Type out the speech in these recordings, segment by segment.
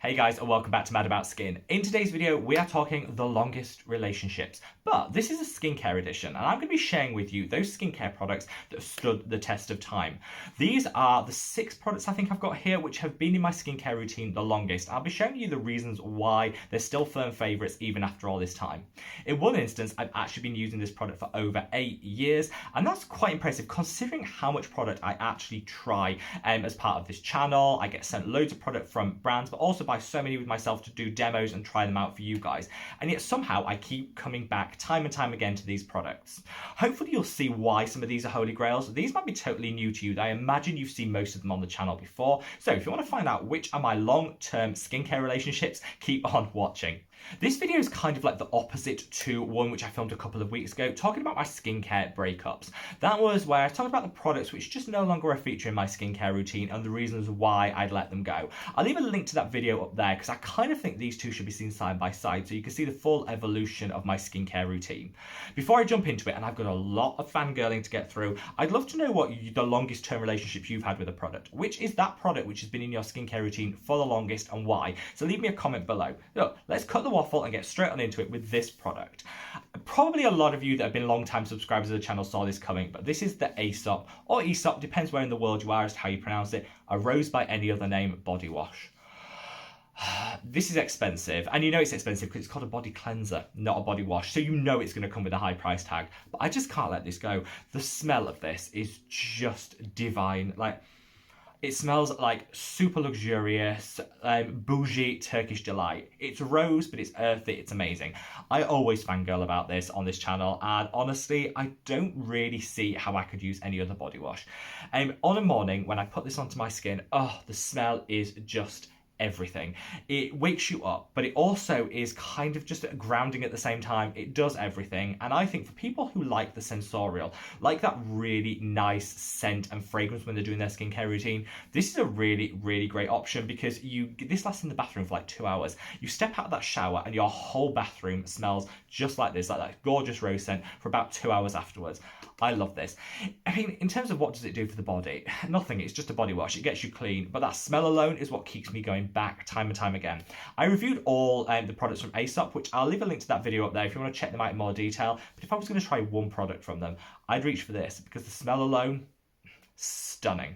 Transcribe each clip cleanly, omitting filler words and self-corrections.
Hey guys, and welcome back to Mad About Skin. In today's video, we are talking the longest relationships, but this is a skincare edition, and I'm going to be sharing with you those skincare products that have stood the test of time. These are the 6 products I think I've got here which have been in my skincare routine the longest. I'll be showing you the reasons why they're still firm favourites even after all this time. In one instance, I've actually been using this product for over 8 years, and that's quite impressive considering how much product I actually try as part of this channel. I get sent loads of product from brands, but also buy so many with myself to do demos and try them out for you guys. And yet somehow I keep coming back time and time again to these products. Hopefully you'll see why some of these are Holy Grails. These might be totally new to you. I imagine you've seen most of them on the channel before. So if you want to find out which are my long-term skincare relationships, keep on watching. This video is kind of like the opposite to one which I filmed a couple of weeks ago, talking about my skincare breakups. That was where I talked about the products which just no longer are a feature in my skincare routine and the reasons why I'd let them go. I'll leave a link to that video up there because I kind of think these two should be seen side by side so you can see the full evolution of my skincare routine. Before I jump into it, and I've got a lot of fangirling to get through, I'd love to know what the longest term relationships you've had with a product. Which is that product which has been in your skincare routine for the longest and why? So leave me a comment below. Look, let's cut the waffle and get straight on into it with this product. Probably a lot of you that have been long-time subscribers of the channel saw this coming, but this is the Aesop, or Aesop, depends where in the world you are as to how you pronounce it, a rose by any other name body wash. This is expensive, and you know it's expensive because it's called a body cleanser, not a body wash, so you know it's going to come with a high price tag, but I just can't let this go. The smell of this is just divine. Like, it smells like super luxurious, bougie Turkish delight. It's rose, but it's earthy, it's amazing. I always fangirl about this on this channel, and honestly, I don't really see how I could use any other body wash. On a morning, when I put this onto my skin, oh, the smell is just everything. It wakes you up, but it also is kind of just grounding at the same time. It does everything, and I think for people who like the sensorial, like that really nice scent and fragrance when they're doing their skincare routine, this is a really, really great option because this lasts in the bathroom for like 2 hours. You step out of that shower and your whole bathroom smells just like this, like that gorgeous rose scent for about 2 hours afterwards. I love this. I mean, in terms of what does it do for the body, nothing. It's just a body wash. It gets you clean, but that smell alone is what keeps me going back time and time again. I reviewed all the products from Aesop, which I'll leave a link to that video up there if you want to check them out in more detail. But if I was going to try one product from them, I'd reach for this because the smell alone, stunning.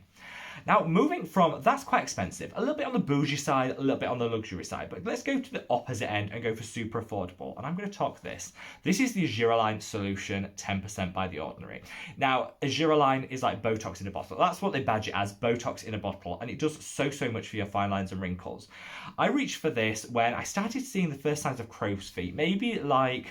Now, moving from, that's quite expensive, a little bit on the bougie side, a little bit on the luxury side, but let's go to the opposite end and go for super affordable. And I'm going to talk this. This is the Argireline Solution 10% by The Ordinary. Now, Argireline is like Botox in a bottle. That's what they badge it as, Botox in a bottle, and it does so much for your fine lines and wrinkles. I reached for this when I started seeing the first signs of crow's feet, maybe like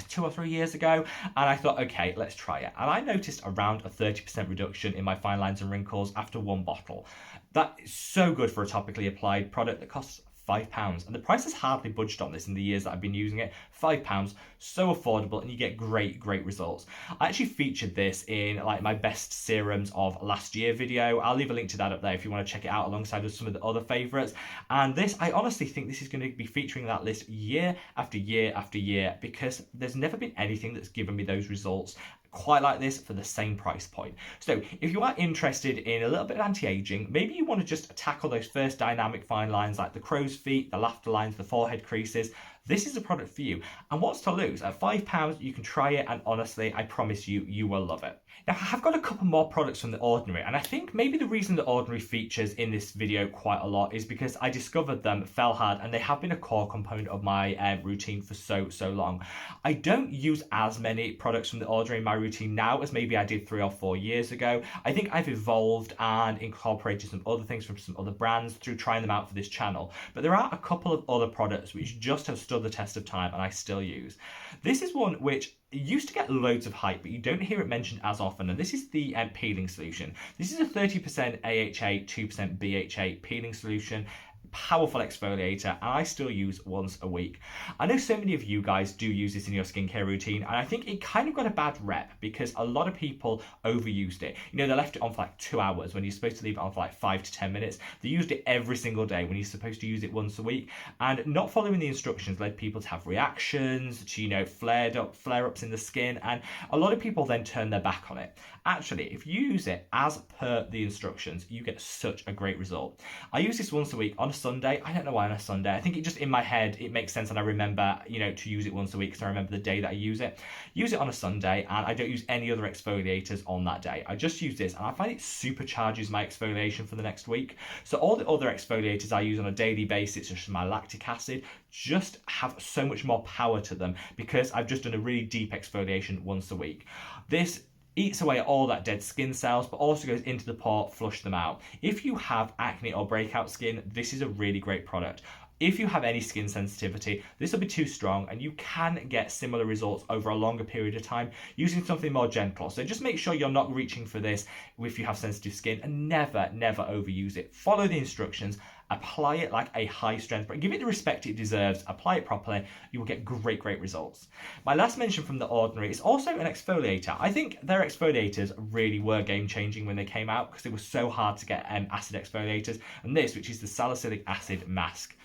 2 or 3 years ago, and I thought, okay, let's try it. And I noticed around a 30% reduction in my fine lines and wrinkles after 1 bottle. That is so good for a topically applied product that costs £5, and the price has hardly budged on this in the years that I've been using it. £5, so affordable, and you get great results. I actually featured this in like my best serums of last year video. I'll leave a link to that up there if you want to check it out alongside with some of the other favourites. And this, I honestly think this is going to be featuring that list year after year after year because there's never been anything that's given me those results quite like this for the same price point. So if you are interested in a little bit of anti-aging, maybe you want to just tackle those first dynamic fine lines like the crow's feet, the laughter lines, the forehead creases, this is a product for you. And what's to lose? At £5, you can try it, and honestly, I promise you, you will love it. Now, I've got a couple more products from The Ordinary, and I think maybe the reason The Ordinary features in this video quite a lot is because I discovered them, fell hard, and they have been a core component of my routine for so long. I don't use as many products from The Ordinary in my routine now as maybe I did 3 or 4 years ago. I think I've evolved and incorporated some other things from some other brands through trying them out for this channel. But there are a couple of other products which just have stood the test of time and I still use. This is one which used to get loads of hype, but you don't hear it mentioned as often, and this is the peeling solution. This is a 30% AHA, 2% BHA peeling solution. Powerful exfoliator, and I still use once a week. I know so many of you guys do use this in your skincare routine, and I think it kind of got a bad rep because a lot of people overused it. You know, they left it on for like 2 hours when you're supposed to leave it on for like 5 to 10 minutes. They used it every single day when you're supposed to use it once a week, and not following the instructions led people to have reactions, to, you know, flare-ups in the skin, and a lot of people then turn their back on it. Actually, if you use it as per the instructions, you get such a great result. I use this once a week on a Sunday. I don't know why on a Sunday. I think it just in my head, it makes sense and I remember, you know, to use it once a week because I remember the day that I use it. Use it on a Sunday and I don't use any other exfoliators on that day. I just use this and I find it supercharges my exfoliation for the next week. So all the other exfoliators I use on a daily basis, such as my lactic acid, just have so much more power to them because I've just done a really deep exfoliation once a week. This eats away all that dead skin cells, but also goes into the pore, flush them out. If you have acne or breakout skin, this is a really great product. If you have any skin sensitivity, this will be too strong and you can get similar results over a longer period of time using something more gentle. So just make sure you're not reaching for this if you have sensitive skin and never overuse it. Follow the instructions, apply it like a high strength, but give it the respect it deserves, apply it properly, you will get great results. My last mention from The Ordinary is also an exfoliator. I think their exfoliators really were game changing when they came out because they were so hard to get acid exfoliators, and this, which is the Salicylic Acid Masque.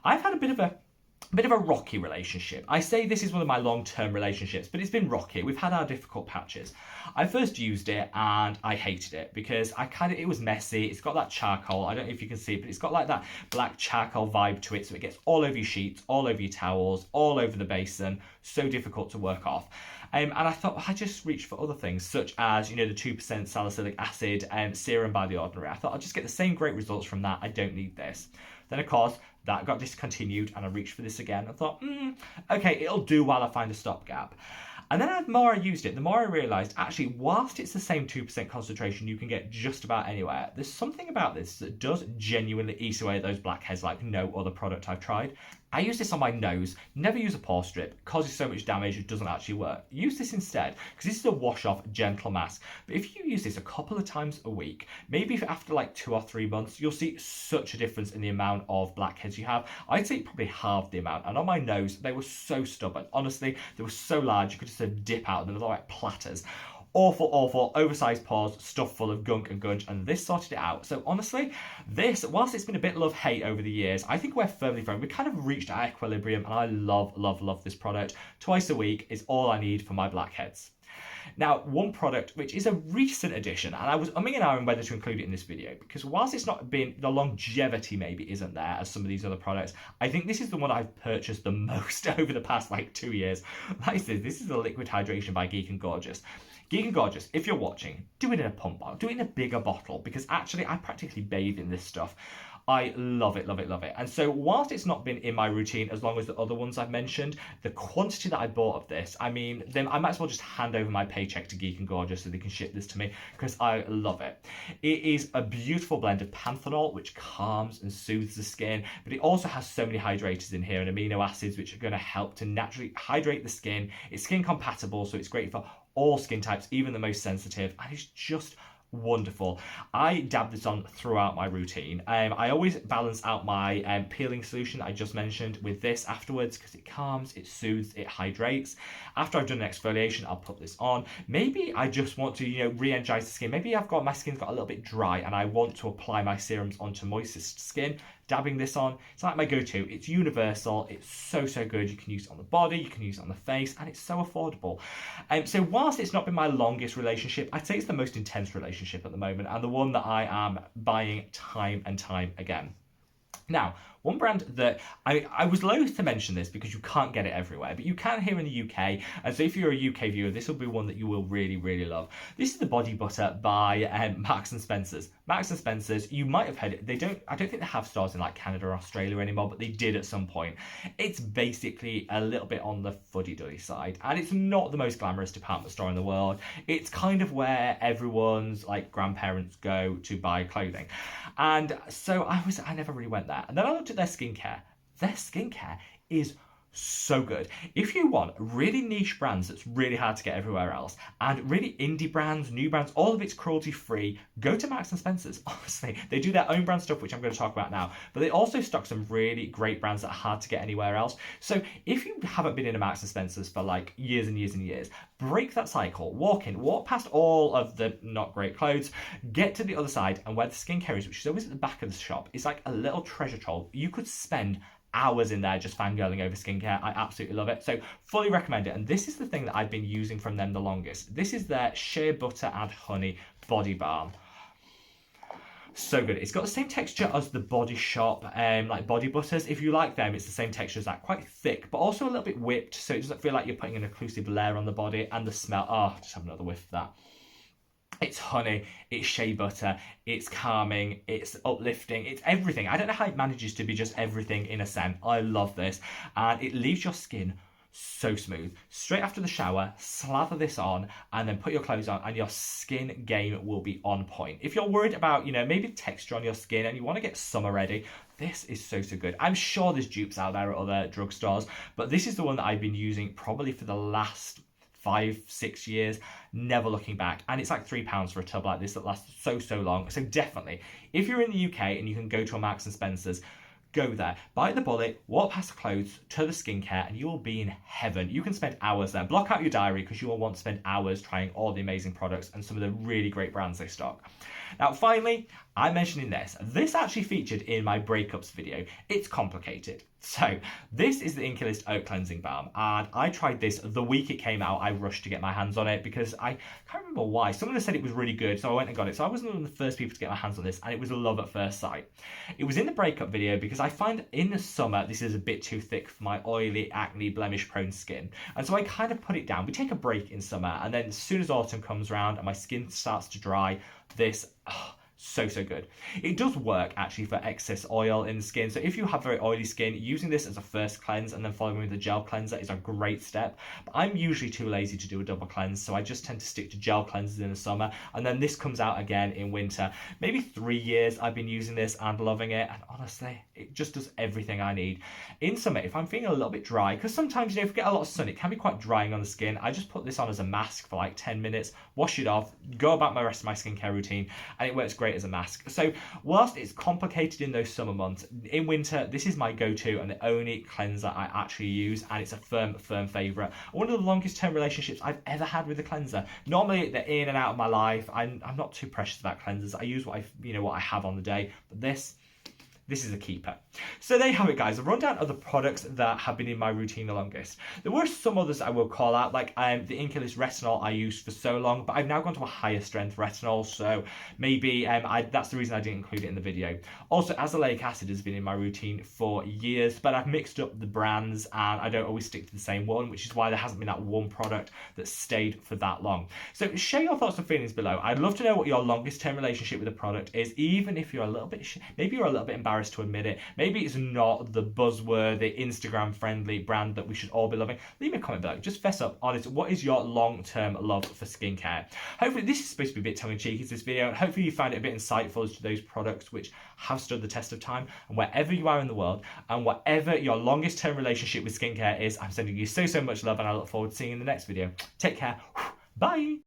I've had a bit of a rocky relationship. I say this is one of my long-term relationships, but it's been rocky. We've had our difficult patches. I first used it and I hated it because it was messy. It's got that charcoal. I don't know if you can see it, but it's got like that black charcoal vibe to it. So it gets all over your sheets, all over your towels, all over the basin. So difficult to work off. And I thought I just reached for other things, such as, you know, the 2% salicylic acid serum by The Ordinary. I thought I'll just get the same great results from that. I don't need this. Then, of course, that got discontinued and I reached for this again. I thought, okay, it'll do while I find a stopgap. And then the more I used it, the more I realised, actually, whilst it's the same 2% concentration you can get just about anywhere, there's something about this that does genuinely eat away at those blackheads like no other product I've tried. I use this on my nose, never use a pore strip, causes so much damage it doesn't actually work. Use this instead, because this is a wash-off gentle mask. But if you use this a couple of times a week, maybe after like 2 or 3 months, you'll see such a difference in the amount of blackheads you have. I'd say probably halved the amount. And on my nose, they were so stubborn. Honestly, they were so large, you could just sort of dip out of them. They're like platters. Awful, oversized pores, stuffed full of gunk and gunge, and this sorted it out. So honestly, this, whilst it's been a bit love-hate over the years, I think we're firmly friends. We kind of reached our equilibrium, and I love this product. Twice a week is all I need for my blackheads. Now, one product which is a recent addition, and I was umming and ahhing whether to include it in this video, because whilst it's not been, the longevity maybe isn't there as some of these other products, I think this is the one I've purchased the most over the past like 2 years. Like I said, this is the Liquid Hydration by Geek and Gorgeous. Geek and Gorgeous, if you're watching, do it in a pump bottle, do it in a bigger bottle, because actually I practically bathe in this stuff. I love it. And so whilst it's not been in my routine as long as the other ones I've mentioned, the quantity that I bought of this, I mean, then I might as well just hand over my paycheck to Geek and Gorgeous so they can ship this to me because I love it. It is a beautiful blend of panthenol, which calms and soothes the skin, but it also has so many hydrators in here and amino acids, which are going to help to naturally hydrate the skin. It's skin compatible, so it's great for all skin types, even the most sensitive, and it's just wonderful. I dab this on throughout my routine. I always balance out my peeling solution I just mentioned with this afterwards because it calms, it soothes, it hydrates. After I've done an exfoliation, I'll put this on. Maybe I just want to, you know, re-energize the skin. Maybe my skin's got a little bit dry and I want to apply my serums onto moistest skin. Dabbing this on, it's like my go-to. It's universal, it's so good. You can use it on the body, you can use it on the face, and it's so affordable. So whilst it's not been my longest relationship, I'd say it's the most intense relationship at the moment and the one that I am buying time and time again. Now, one brand that I was loath to mention this because you can't get it everywhere, but you can here in the UK. And so if you're a UK viewer, this will be one that you will really love. This is the Body Butter by Marks and Spencer's. Marks and Spencer's, you might have heard it. I don't think they have stores in like Canada or Australia anymore, but they did at some point. It's basically a little bit on the fuddy-duddy side, and it's not the most glamorous department store in the world. It's kind of where everyone's like grandparents go to buy clothing. And so I never really went there. And then I looked at their skincare. Their skincare is so good. If you want really niche brands that's really hard to get everywhere else, and really indie brands, new brands, all of it's cruelty free, go to Marks and Spencer's. Honestly, they do their own brand stuff, which I'm going to talk about now, but they also stock some really great brands that are hard to get anywhere else. So if you haven't been in a Marks and Spencer's for like years and years, break that cycle, walk past all of the not great clothes, get to the other side, and where the skincare is, which is always at the back of the shop, it's like a little treasure trove. You could spend hours in there just fangirling over skincare. I absolutely love it. So fully recommend it. And this is the thing that I've been using from them the longest. This is their Shea Butter and Honey Body Balm. So good. It's got the same texture as the Body Shop like body butters. If you like them, it's the same texture as that. Quite thick, but also a little bit whipped, so it doesn't feel like you're putting an occlusive layer on the body. And the smell, oh, just have another whiff of that. It's honey, it's shea butter, it's calming, it's uplifting, it's everything. I don't know how it manages to be just everything in a scent. I love this. And it leaves your skin so smooth. Straight after the shower, slather this on and then put your clothes on and your skin game will be on point. If you're worried about, maybe texture on your skin and you want to get summer ready, this is so good. I'm sure there's dupes out there at other drugstores, but this is the one that I've been using probably for the last 5-6 years, never looking back. And it's like £3 for a tub like this that lasts so long. So definitely, if you're in the UK and you can go to a Marks and Spencer's, go there, bite the bullet, walk past the clothes to the skincare, and you will be in heaven. You can spend hours there. Block out your diary because you will want to spend hours trying all the amazing products and some of the really great brands they stock. Now, finally, I'm mentioning this. This actually featured in my breakups video. It's complicated. So this is the Inkey List Oat Cleansing Balm, and I tried this the week it came out. I rushed to get my hands on it because I can't remember why. Someone said it was really good, so I went and got it. So I wasn't one of the first people to get my hands on this, and it was a love at first sight. It was in the breakup video because I find in the summer this is a bit too thick for my oily, acne, blemish-prone skin, and so I kind of put it down. We take a break in summer, and then as soon as autumn comes around and my skin starts to dry, this... so good. It does work actually for excess oil in the skin, so if you have very oily skin, using this as a first cleanse and then following with a gel cleanser is a great step. But I'm usually too lazy to do a double cleanse, so I just tend to stick to gel cleansers in the summer, and then this comes out again in winter. Maybe 3 years I've been using this and loving it, and honestly it just does everything I need. In summer, if I'm feeling a little bit dry, because sometimes if you get a lot of sun it can be quite drying on the skin, I just put this on as a mask for like 10 minutes, wash it off, go about my rest of my skincare routine, and it works great as a mask. So whilst it's complicated in those summer months, in winter this is my go-to and the only cleanser I actually use, and it's a firm favourite. One of the longest term relationships I've ever had with a cleanser. Normally they're in and out of my life. I'm not too precious about cleansers. I use what I have on the day, but this is a keeper. So there you have it, guys. A rundown of the products that have been in my routine the longest. There were some others I will call out, like the Inkey List retinol I used for so long, but I've now gone to a higher strength retinol, so maybe that's the reason I didn't include it in the video. Also, azelaic acid has been in my routine for years, but I've mixed up the brands and I don't always stick to the same one, which is why there hasn't been that one product that stayed for that long. So share your thoughts and feelings below. I'd love to know what your longest term relationship with a product is, even if you're a little bit, maybe you're a little bit embarrassed to admit it. Maybe it's not the buzzworthy, Instagram-friendly brand that we should all be loving. Leave me a comment below. Just fess up, honest. What is your long-term love for skincare? Hopefully, this is supposed to be a bit tongue-in-cheek, is this video, and hopefully you found it a bit insightful as to those products which have stood the test of time. And wherever you are in the world, and whatever your longest-term relationship with skincare is, I'm sending you so much love, and I look forward to seeing you in the next video. Take care. Bye.